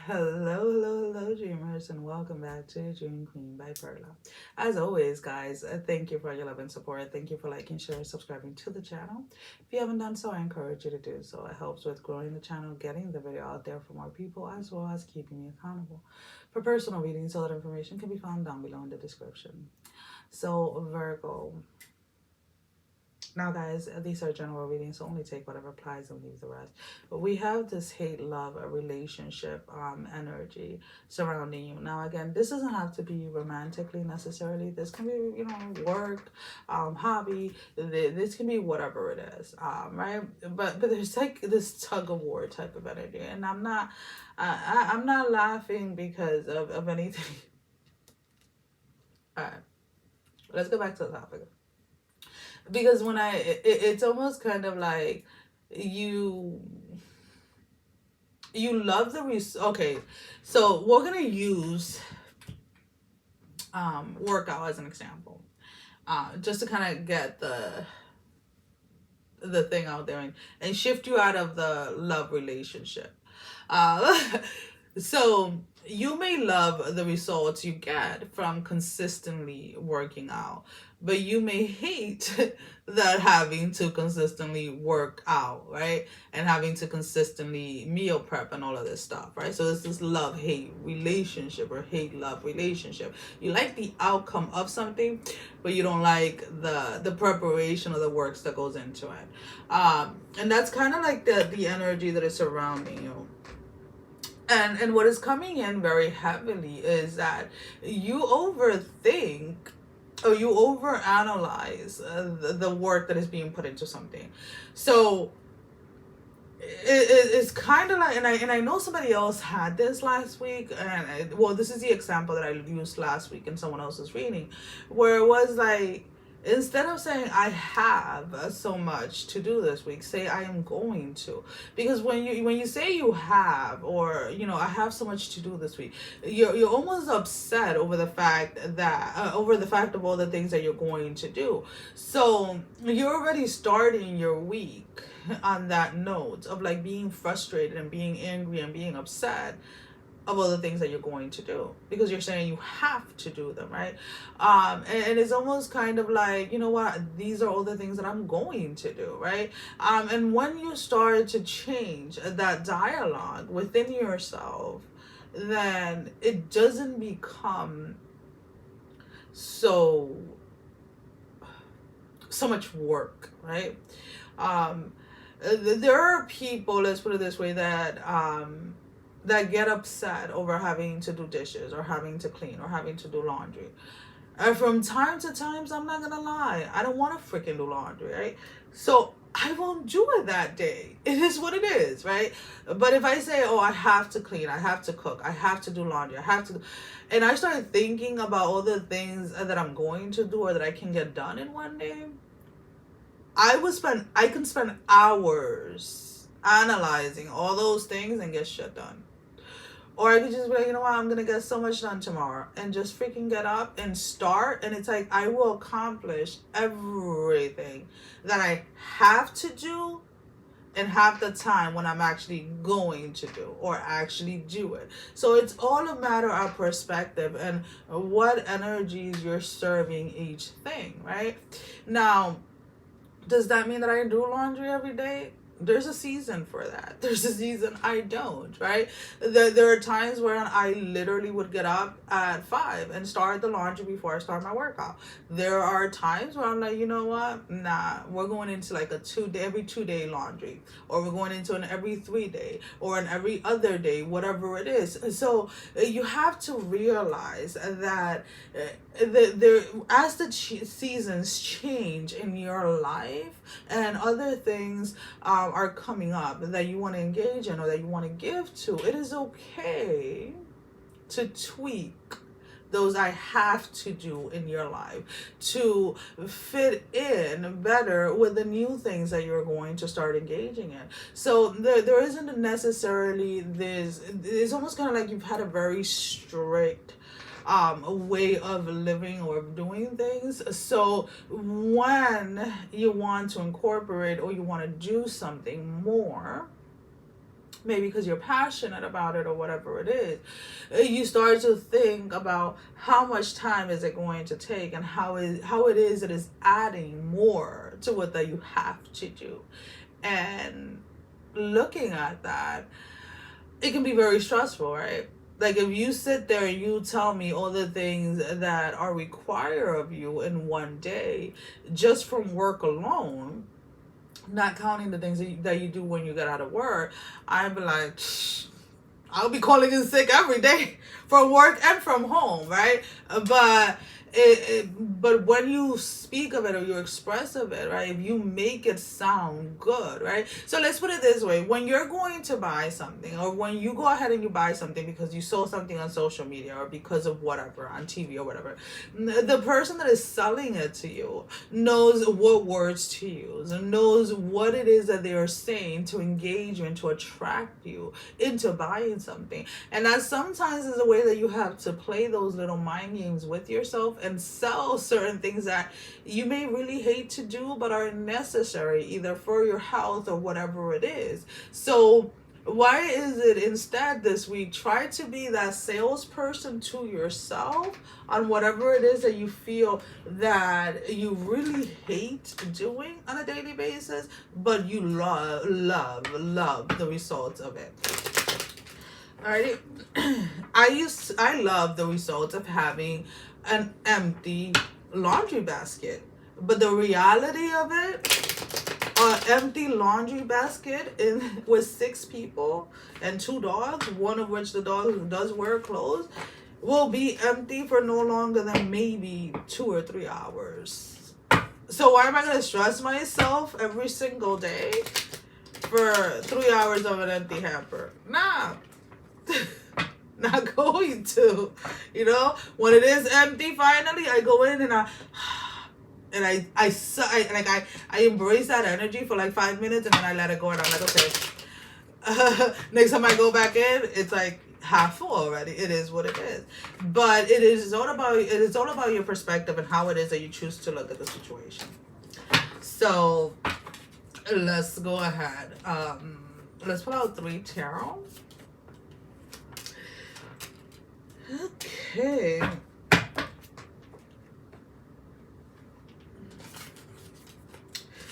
Hello, dreamers, and welcome back to Dream Queen by Perla. As always, guys, thank you for your love and support. Thank you for liking, sharing, subscribing to the channel. If you haven't done so, I encourage you to do so. It helps with growing the channel, getting the video out there for more people, as well as keeping me accountable. For personal readings, all that information can be found down below in the description. So, Virgo, now, guys, these are general readings, so only take whatever applies and leave the rest. But we have this hate love relationship energy surrounding you. Now, again, this doesn't have to be romantically necessarily. This can be, work, hobby. This can be whatever it is, right? But there's like this tug of war type of energy, and I'm not laughing because of anything. All right, let's go back to the topic. Because it's almost kind of like you love okay, so we're gonna use workout as an example, just to kind of get the thing out there, and shift you out of the love relationship. uh So you may love the results you get from consistently working out, but you may hate that having to consistently work out, right? And having to consistently meal prep and all of this stuff, right? So it's this love hate relationship or hate love relationship. You like the outcome of something, but you don't like the preparation or the works that goes into it. And that's kind of like the energy that is surrounding you. And what is coming in very heavily is that you overthink or you overanalyze the work that is being put into something. So it's kind of like, and I know somebody else had this last week, and well, this is the example that I used last week in someone else's reading, where it was like, instead of saying I have so much to do this week, say I am going to. Because when you say you have, or I have so much to do this week, you're almost upset over the fact that over the fact of all the things that you're going to do. So you're already starting your week on that note of like being frustrated and being angry and being upset of all the things that you're going to do, because you're saying you have to do them, right? And it's almost kind of like, you know what, these are all the things that I'm going to do, right? And when you start to change that dialogue within yourself, then it doesn't become so much work, right? um there are people, let's put it this way, that get upset over having to do dishes or having to clean or having to do laundry. And from time to times, I'm not gonna lie, I don't want to freaking do laundry, right? So I won't do it that day. It is what it is, right? But if I say, oh, I have to clean, I have to cook, I have to do laundry, I have to, and I start thinking about all the things that I'm going to do or that I can get done in one day, I can spend hours analyzing all those things and get shit done. Or I could just be like, you know what, I'm gonna get so much done tomorrow, and just freaking get up and start. And it's like I will accomplish everything that I have to do and have the time when I'm actually going to do or actually do it. So it's all a matter of perspective and what energies you're serving each thing, right? Now, does that mean that I do laundry every day? There's a season for that. There's a season I don't, right? There are times where I literally would get up at 5 and start the laundry before I start my workout. There are times where I'm like, you know what? Nah, we're going into like a every 2 day laundry, or we're going into an every 3 day, or an every other day, whatever it is. So you have to realize that there, as the seasons change in your life and other things are coming up that you want to engage in or that you want to give to, it is okay to tweak those I have to do in your life to fit in better with the new things that you're going to start engaging in. So there isn't necessarily this, it's almost kind of like you've had a very strict way of living or doing things. So when you want to incorporate or you want to do something more, maybe because you're passionate about it or whatever it is, you start to think about how much time is it going to take, and how it is adding more to it that you have to do. And looking at that, it can be very stressful, right? Like if you sit there and you tell me all the things that are required of you in one day, just from work alone, not counting the things that you do when you get out of work, I'd be like, I'll be calling in sick every day from work and from home, right? But but when you speak of it or you express of it, right, if you make it sound good, right? So let's put it this way: when you're going to buy something, or when you go ahead and you buy something because you saw something on social media or because of whatever on TV or whatever, the person that is selling it to you knows what words to use and knows what it is that they are saying to engage you and to attract you into buying something. And that sometimes is a way that you have to play those little mind games with yourself and sell certain things that you may really hate to do but are necessary either for your health or whatever it is. So why is it instead this week, try to be that salesperson to yourself on whatever it is that you feel that you really hate doing on a daily basis, but you love the results of it. Alrighty. I love the results of having an empty laundry basket. But the reality of it, an empty laundry basket with 6 people and 2 dogs, one of which the dog does wear clothes, will be empty for no longer than maybe 2 or 3 hours. So why am I going to stress myself every single day for 3 hours of an empty hamper? Nah. Not going to, when it is empty, finally I go in and I embrace that energy for like 5 minutes, and then I let it go, and I'm like, okay, next time I go back in, it's like half full already. It is what it is. But it is all about your perspective and how it is that you choose to look at the situation. So let's go ahead. Let's pull out 3 tarot. Okay.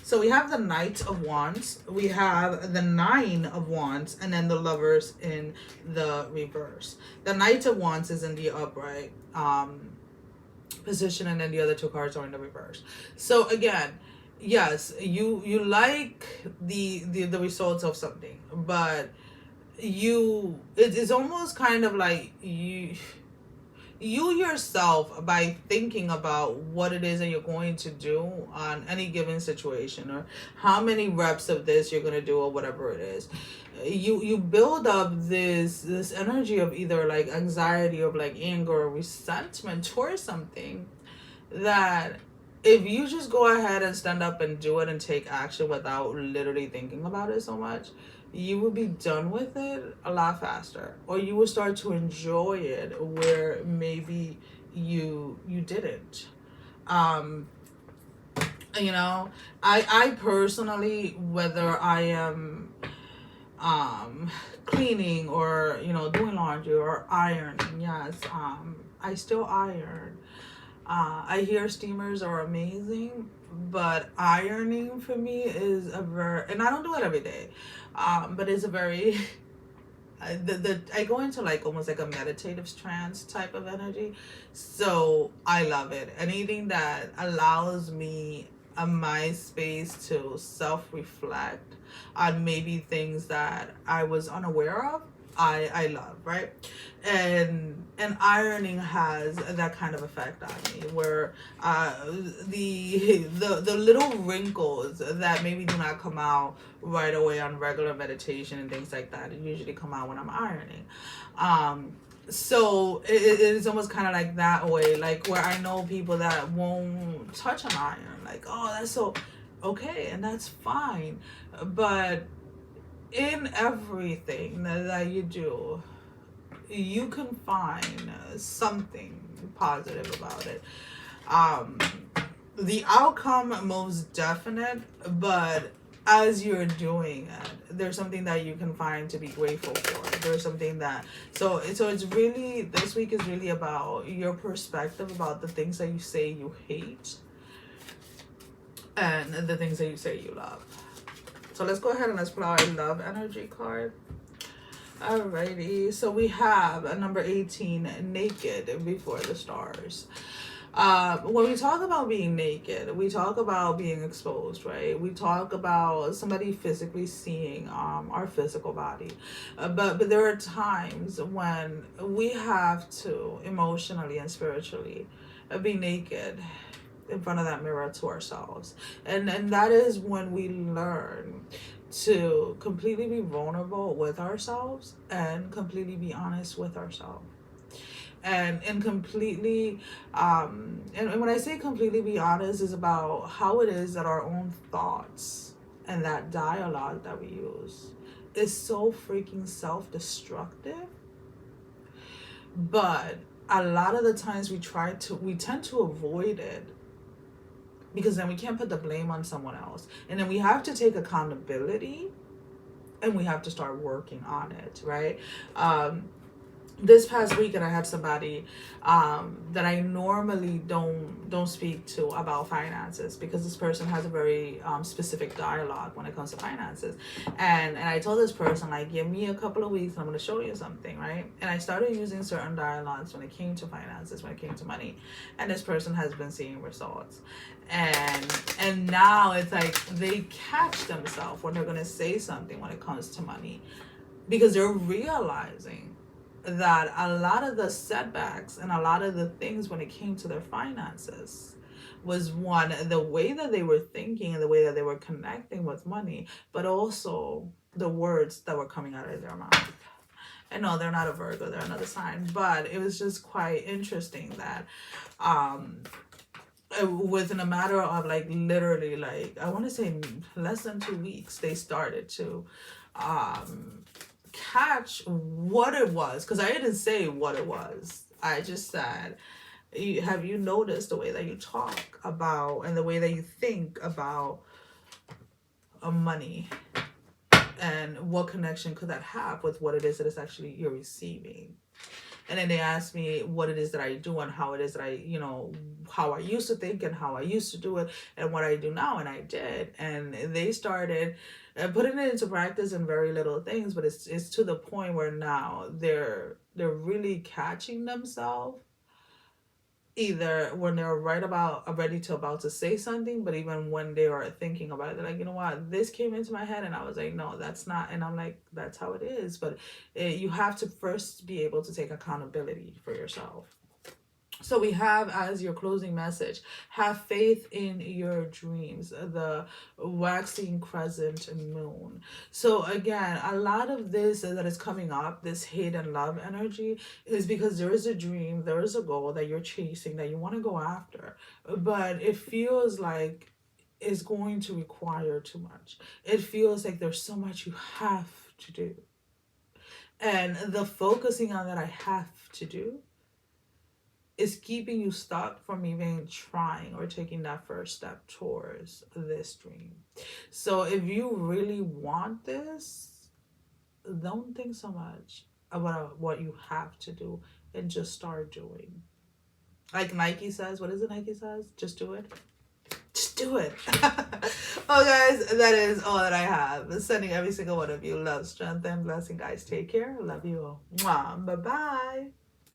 So we have the Knight of Wands, we have the 9 of Wands, and then the Lovers in the reverse. The Knight of Wands is in the upright position, and then the other 2 cards are in the reverse. So again, yes, you like the results of something, but it's almost kind of like you yourself, by thinking about what it is that you're going to do on any given situation, or how many reps of this you're going to do, or whatever it is, you build up this energy of either like anxiety or like anger or resentment towards something, that if you just go ahead and stand up and do it and take action without literally thinking about it so much, you will be done with it a lot faster, or you will start to enjoy it where maybe you didn't. I personally, whether I am cleaning or doing laundry or ironing, yes, I still iron. I hear steamers are amazing, but ironing for me is and I don't do it every day, but it's a very, I go into like almost like a meditative trance type of energy. So I love it. Anything that allows me my space to self-reflect on maybe things that I was unaware of, I love, right? And ironing has that kind of effect on me, where the little wrinkles that maybe do not come out right away on regular meditation and things like that, usually come out when I'm ironing. So it is almost kind of like that way, like where I know people that won't touch an iron, like, oh, that's so okay, and that's fine, but in everything that you do, you can find something positive about it. The outcome most definite, but as you're doing it, there's something that you can find to be grateful for. There's something that, so it's really, this week is really about your perspective about the things that you say you hate and the things that you say you love. So let's go ahead and let's pull our love energy card. Alrighty, so we have a number 18, naked before the stars. When we talk about being naked, we talk about being exposed, right? We talk about somebody physically seeing our physical body. But there are times when we have to emotionally and spiritually be naked in front of that mirror to ourselves. And that is when we learn to completely be vulnerable with ourselves and completely be honest with ourselves. And completely and when I say completely be honest, is about how it is that our own thoughts and that dialogue that we use is so freaking self-destructive. But a lot of the times we tend to avoid it because then we can't put the blame on someone else, and then we have to take accountability and we have to start working on it, right? This past weekend I had somebody that I normally don't speak to about finances, because this person has a very specific dialogue when it comes to finances, and I told this person, like, give me a couple of weeks and I'm going to show you something, right? And I started using certain dialogues when it came to finances, when it came to money, and this person has been seeing results. And now it's like they catch themselves when they're going to say something when it comes to money, because they're realizing that a lot of the setbacks and a lot of the things when it came to their finances was, one, the way that they were thinking and the way that they were connecting with money, but also the words that were coming out of their mouth. And no, they're not a Virgo, they're another sign, but it was just quite interesting that within a matter of like literally, like, I want to say less than 2 weeks, they started to catch what it was, because I didn't say what it was. I just said, have you noticed the way that you talk about and the way that you think about money, and what connection could that have with what it is that it's actually you're receiving? And then they asked me what it is that I do and how it is that I, how I used to think and how I used to do it and what I do now. And I did. And they started putting it into practice in very little things, but it's to the point where now they're really catching themselves, either when they're ready to about to say something, but even when they are thinking about it, they're like, you know what, this came into my head and I was like, no, that's not. And I'm like, that's how it is. But you have to first be able to take accountability for yourself. So we have, as your closing message, have faith in your dreams, the waxing crescent moon. So again, a lot of this that is coming up, this hate and love energy, is because there is a dream, there is a goal that you're chasing, that you want to go after, but it feels like it's going to require too much. It feels like there's so much you have to do. And the focusing on that I have to do is keeping you stuck from even trying or taking that first step towards this dream. So if you really want this, don't think so much about what you have to do and just start doing. Like Nike says, what is it Nike says? Just do it. Just do it. Oh, guys, that is all that I have. Sending every single one of you love, strength, and blessing, guys. Take care. Love you all. Mwah. Bye-bye.